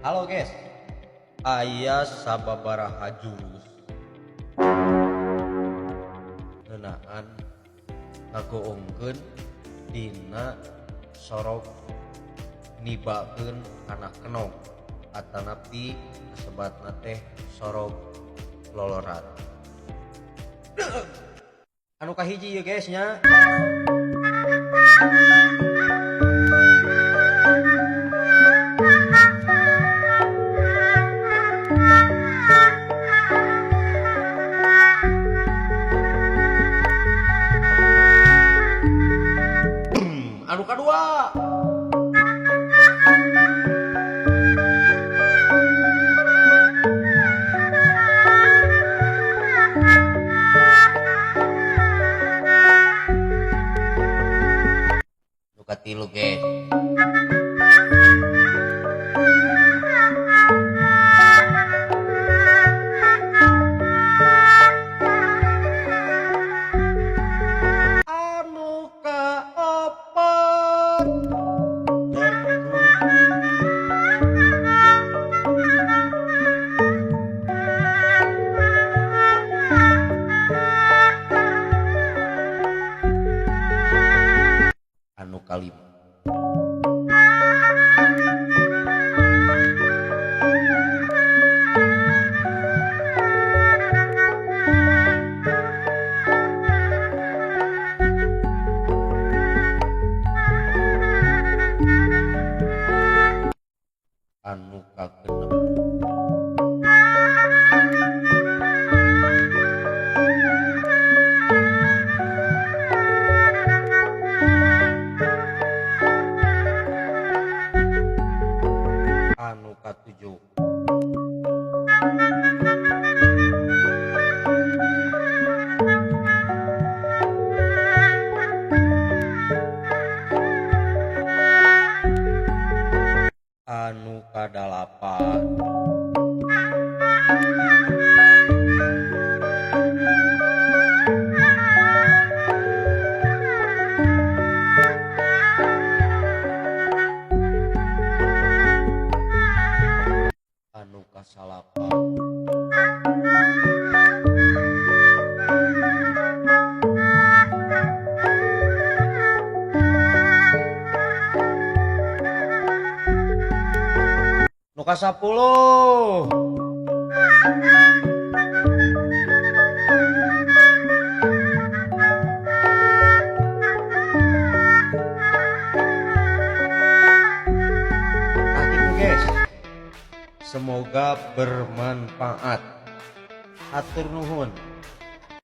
Halo guys, aya sababaraha jurus ngeunaan ngagoongkeun dina sorok nibakeun kana kenong atanapi kasebatna teh sorok lolorat. Anu kahiji ya guys nya. Anu kadua anu katilu guys. Anu kaopat anu kalima anu kagenep anu katujuh anu kadalapan anu kasalapan nu kasapuluh nah itu guys, semoga bermanfaat. Hatur nuhun.